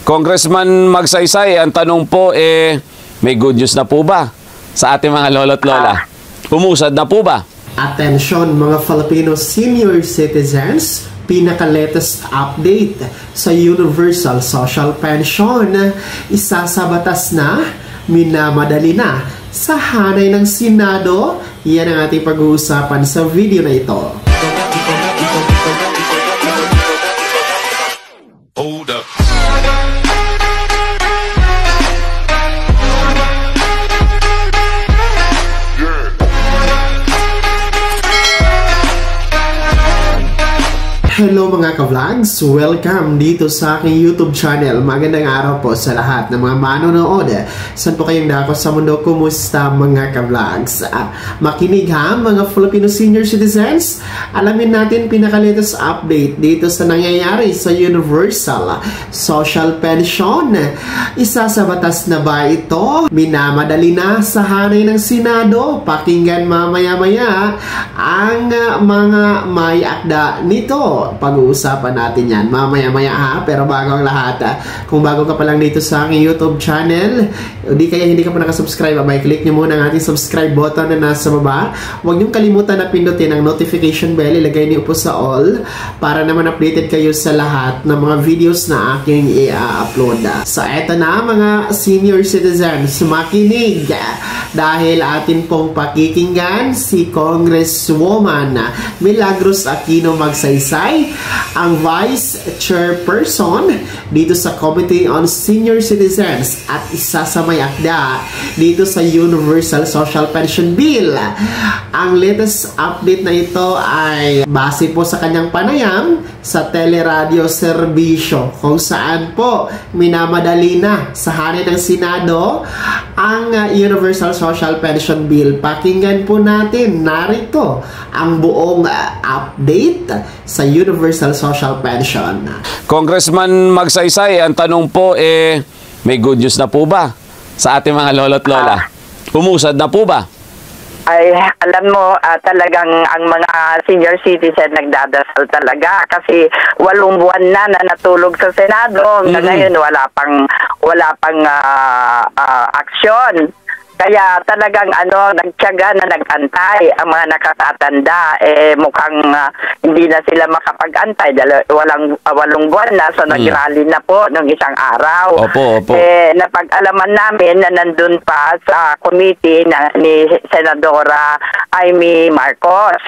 Congressman Magsaysay, ang tanong po may good news na po ba sa ating mga lolo't lola? Umusad na po ba? Atensyon mga Filipino senior citizens, pinaka-latest update sa Universal Social Pension. Isa sa batas na, minamadali na sa hanay ng Senado. Yan ang ating pag-uusapan sa video na ito. Hold up. Hello mga ka-vlogs! Welcome dito sa aking YouTube channel. Magandang araw po sa lahat ng mga manonood. Saan po kayong dako sa mundo? Kumusta mga ka-vlogs? Makinig ha mga Filipino senior citizens. Alamin natin pinaka-latest update dito sa nangyayari sa Universal Social Pension. Isa sa batas na ba ito? Minamadali na sa hanay ng Senado. Pakinggan mamaya-maya ang mga may akda nito. Pag-uusapan natin yan mamaya-maya ha. Pero bago ang lahat, kung bago ka pa lang dito sa aking YouTube channel, hindi ka pa nakasubscribe, click nyo muna ang ating subscribe button na nasa baba. Huwag nyo kalimutan na pindutin ang notification bell, ilagay niyo po sa all para naman updated kayo sa lahat ng mga videos na aking i-upload. So eto na mga senior citizens, makinig dahil atin pong pakikinggan si Congresswoman Milagros Aquino Magsaysay, ang Vice Chairperson dito sa Committee on Senior Citizens at isa sa may akda dito sa Universal Social Pension Bill. Ang latest update na ito ay base po sa kanyang panayam sa teleradio serbisyo kung saan po minamadali na sa hanay ng Senado ang Universal Social Pension Bill. Pakinggan po natin, narito ang buong update sa Universal Social Pension. Congressman Magsaysay, ang tanong po may good news na po ba sa ating mga lolo't lola? Umusad na po ba? Ay, alam mo, talagang ang mga senior citizen nagdadasal talaga kasi 8 buwan na natulog sa Senado. Ngayon wala pang aksyon. Kaya talagang nagtiyaga na nag-antay ang mga nakatatanda. Mukhang hindi na sila makapag-antay dahil walang 8 buwan na, so nag-rally na po ng isang araw. Opo. Napag-alaman namin na nandun pa sa committee ni Senadora Amy Marcos.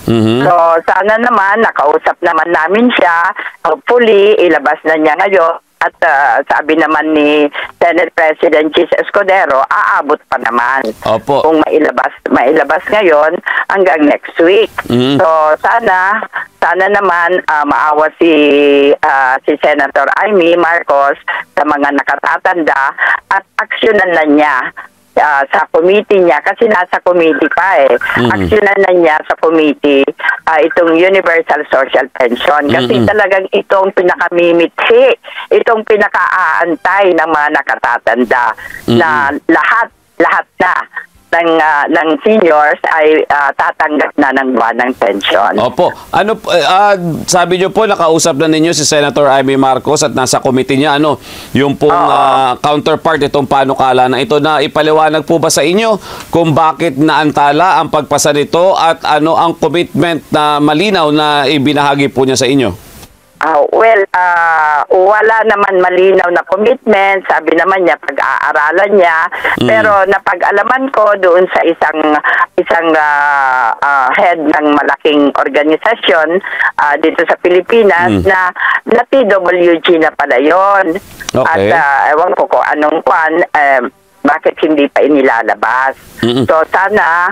So sana naman nakausap naman namin siya. Hopefully ilabas na niya ngayon. At sabi naman ni Senate President Chis Escudero, aabot pa naman. Opo. Kung mailabas ngayon hanggang next week. So sana naman maawa si Senator Amy Marcos sa mga nakatatanda at aksyonan na niya sa committee niya, kasi nasa committee pa aksyonan na niya sa committee itong Universal Social Pension kasi talagang itong pinakamimithi, itong pinakaaantay ng mga nakatatanda na lahat na ng seniors ay tatanggap na ng buwanang pension. Opo. Sabi niyo po nakausap na ninyo si Senator Amy Marcos at nasa committee niya yung pong counterpart itong panukala na ito, na ipaliwanag po ba sa inyo kung bakit naantala ang pagpasa nito at ano ang commitment na malinaw na ibinahagi po niya sa inyo? Wala naman malinaw na commitment. Sabi naman niya pag-aaralan niya. Pero napag-alaman ko doon sa isang head ng malaking organisasyon dito sa Pilipinas na PWG na pala yun. Okay. At ewan ko kung anong bakit hindi pa inilalabas. So sana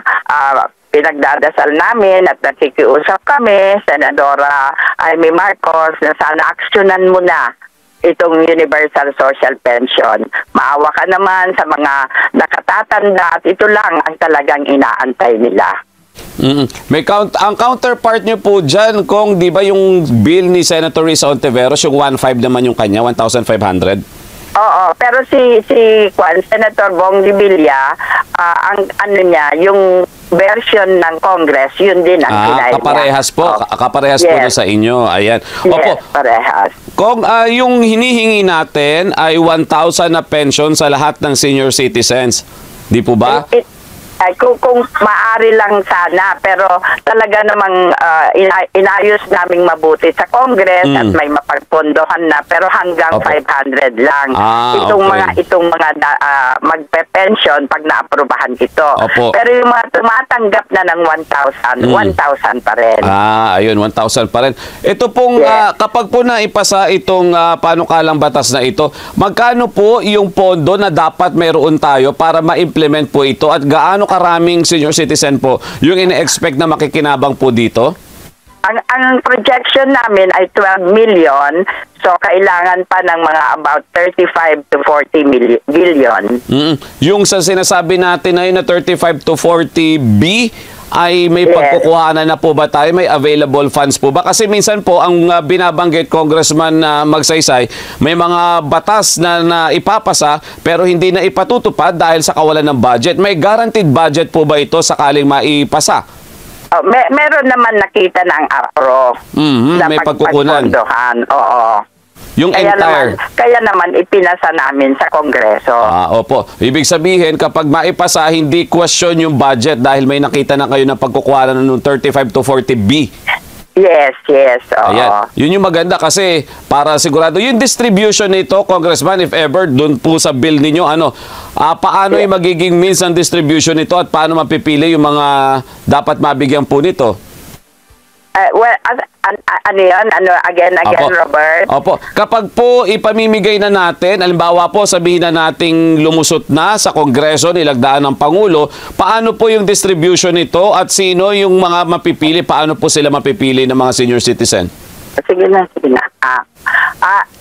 pinagdadasal namin at nakikiusap kami, Senadora Amy Marcos, na sana aksyonan mo na itong Universal Social Pension. Maawa ka naman sa mga nakatatanda at ito lang ang talagang inaantay nila. Ang counterpart niyo po dyan, kung di ba yung bill ni Senator Risa Ontiveros, yung 1.5 naman yung kanya, 1,500? Oo, pero si Senator Bong Revilla, ang ano niya, yung version ng Congress, yun din ang kinain niya. Kaparehas po. Kaparehas po na sa inyo. Ayan. Opo. Yes, parehas. Kung yung hinihingi natin ay 1,000 na pension sa lahat ng senior citizens. Di po ba? Kung maaari lang sana, pero talaga namang inayos naming mabuti sa Congress at may mapagpondohan na, pero hanggang 500 lang. Itong mga magpe-pension pag naaprubahan ito. Pero yung mga tumatanggap na ng 1,000, 1,000 pa rin. Ayun, 1,000 pa rin. Ito pong, kapag po naipasa itong panukalang batas na ito, magkano po yung pondo na dapat mayroon tayo para ma-implement po ito at gaano karaming senior citizen po yung ine-expect na makikinabang po dito? Ang projection namin ay 12 million, so kailangan pa ng mga about 35 to 40 billion. Yung sa sinasabi natin na yun na 35 to 40 B, ay may pagkukuhanan na po ba tayo? May available funds po ba? Kasi minsan po, ang binabanggit Congressman Magsaysay, may mga batas na ipapasa pero hindi na ipatutupad dahil sa kawalan ng budget. May guaranteed budget po ba ito sakaling maipasa? Meron naman nakita ng APRO na may pagkukunan. Oo. Yung kaya naman ipinasa namin sa Kongreso. Opo. Ibig sabihin, kapag maipasa, hindi question yung budget dahil may nakita na kayo na pagkukuha ng 35 to 40 B. Yes. Oo. Ayan. Yun yung maganda kasi para sigurado yung distribution nito, Congressman, if ever, dun po sa bill ninyo, paano yung magiging means ng distribution nito at paano mapipili yung mga dapat mabigyan po nito? Ano yun? Again, Robert? Opo. Kapag po ipamimigay na natin, halimbawa po sabihin na nating lumusot na sa Kongreso, nilagdaan ng Pangulo, paano po yung distribution nito at sino yung mga mapipili? Paano po sila mapipili ng mga senior citizen? Sige na.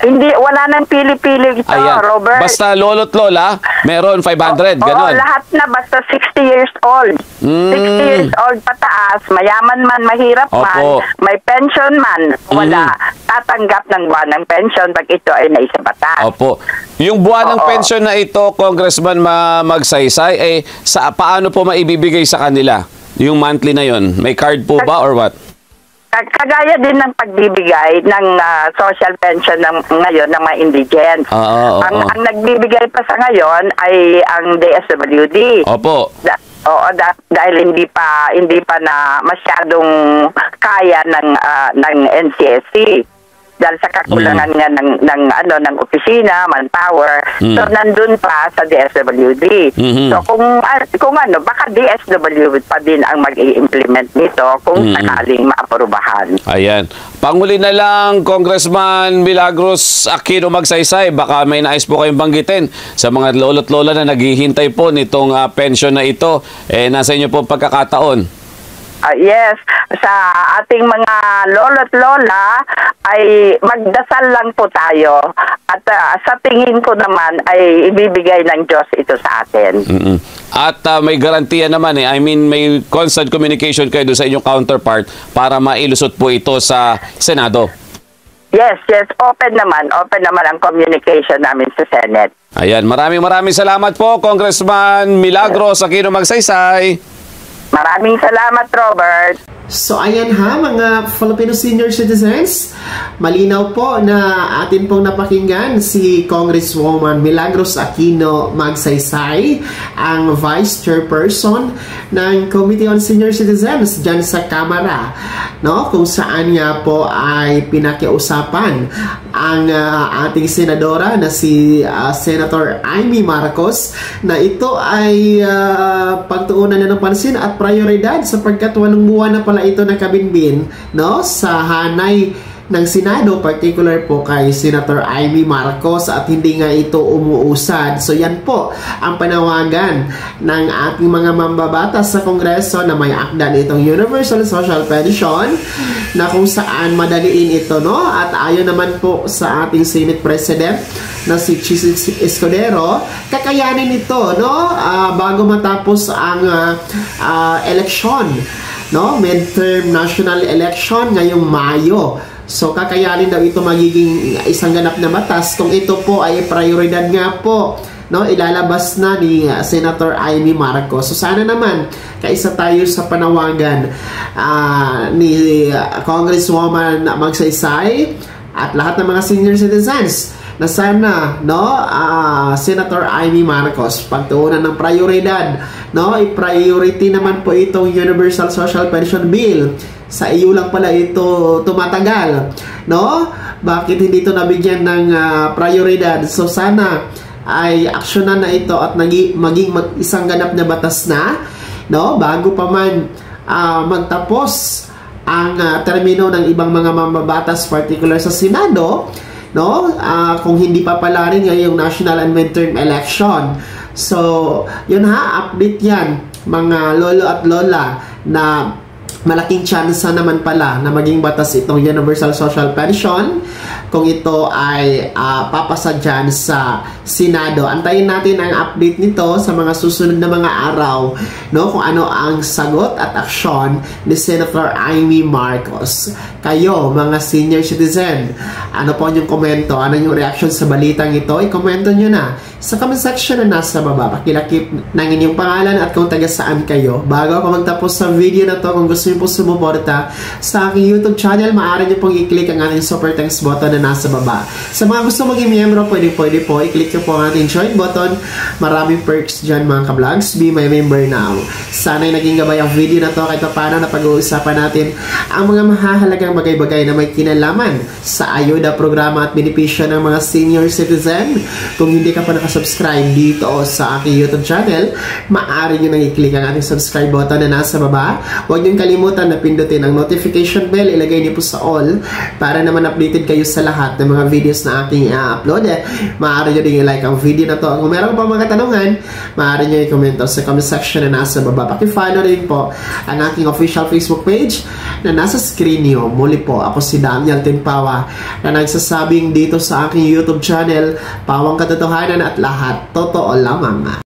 Hindi, wala nang pili-pili ito, Robert. Basta lolo't lola, meron 500, ganon. Lahat na, basta 60 years old. 60 years old pataas, mayaman man, mahirap man, may pension man, wala. Tatanggap ng buwan ng pension pag ito ay naisabatas. Opo. Yung buwan ng pension na ito, Congressman Magsaysay, paano po maibibigay sa kanila? Yung monthly na yon, may card po ba or what? Kagaya din ng pagbibigay ng social pension ngayon ng mga indigent. Ang nagbibigay pa sa ngayon ay ang DSWD. Opo. Dahil hindi pa na masyadong kaya ng NCSC. Dahil sa kakulangan nga ng opisina, manpower. So nandun pa sa DSWD. So kung baka DSWD pa din ang mag-i-implement nito kung sakaling maaprobahan. Ayan. Panghuli na lang, Congressman Milagros Aquino Magsaysay, baka may nais po kayong banggitin sa mga lolo't lola na naghihintay po nitong pension na ito. Nasa inyo po pagkakataon. Yes, sa ating mga lolo't lola ay magdasal lang po tayo at sa tingin ko naman ay ibibigay ng Diyos ito sa atin. At may garantiya naman I mean may constant communication kayo doon sa inyong counterpart para mailusot po ito sa Senado. Yes, open naman ang communication namin sa Senate. Ayan, maraming salamat po Congressman Milagros Aquino Magsaysay. Maraming salamat, Robert. So ayan mga Filipino senior citizens, malinaw po na atin pong napakinggan si Congresswoman Milagros Aquino Magsaysay, ang Vice Chairperson ng Committee on Senior Citizens dyan sa Kamara, kung saan nga po ay pinakiusapan ang ating senadora na si Senator Amy Marcos na ito ay pagtuunan na ng pansin at prioridad sapagkat walong buwan na pala ito nakabinbin sa hanay ng Senado, particular po kay Senator Amy Marcos at hindi nga ito umuusad. So yan po ang panawagan ng ating mga mambabatas sa Kongreso na may akda nitong Universal Social Pension na kung saan madaliin ito at ayon naman po sa ating Senate President na si Chis Escudero, kakayanin ito bago matapos ang eleksyon, midterm national election ngayong Mayo. So, kakayanin daw ito magiging isang ganap na batas kung ito po ay prioridad nga po, no, ilalabas na ni Senator Amy Marcos. So, sana naman kaisa tayo sa panawagan ni Congresswoman Magsaysay at lahat ng mga senior citizens na sana, no, Senator Amy Marcos pagtuunan ng prioridad, no, i-priority naman po itong Universal Social Pension Bill. Sa iyo lang pala ito tumatagal, no? Bakit hindi ito nabigyan ng prioridad? So sana ay aksyonan na ito at maging isang ganap na batas na, no, bago pa man magtapos ang termino ng ibang mga mambabatas, particular sa Senado, no, kung hindi pa pala rin ngayong national and midterm election. So yun update yan mga lolo at lola, na malaking chance naman pala na maging batas itong Universal Social Pension kung ito ay papasa dyan sa Senado. Antayin natin ang update nito sa mga susunod na mga araw, no, kung ano ang sagot at aksyon ni Senator Amy Marcos. Kayo, mga senior citizen, ano po yung komento? Ano yung reaction sa balitang ito? I-komento nyo na sa comment section na nasa baba. Pakilakip ng inyong pangalan at kung taga saan kayo. Bago ako magtapos sa video na to, kung gusto nyo po sumuporta sa aking YouTube channel, maaari nyo pong i-click ang ating super thanks button na nasa baba. Sa mga gusto maging miyembro, pwede po i-click nyo po ang ating join button. Maraming perks dyan mga ka-vlogs. Be my member now. Sana'y naging gabay ang video na to kahit paano na pag-uusapan natin ang mga mahahalagang bagay-bagay na may kinalaman sa ayuda, programa at benepisyo ng mga senior citizen. Kung hindi ka pa nakasubscribe dito sa aking YouTube channel, maaari nyo nang i-click ang ating subscribe button na nasa baba. Huwag nyo kalimutan na pindutin ang notification bell, ilagay niyo po sa all para naman updated kayo sa lahat ng mga videos na aking i-upload. Maaari nyo din i-like ang video na to. Kung meron pa mga katanungan, maaari nyo i-comment sa comment section na nasa baba. Paki-follow rin po ang aking official Facebook page na nasa screen nyo. Muli po, ako si Daniel Timpawa na nagsasabing dito sa aking YouTube channel, pawang katotohanan at lahat totoo lamang.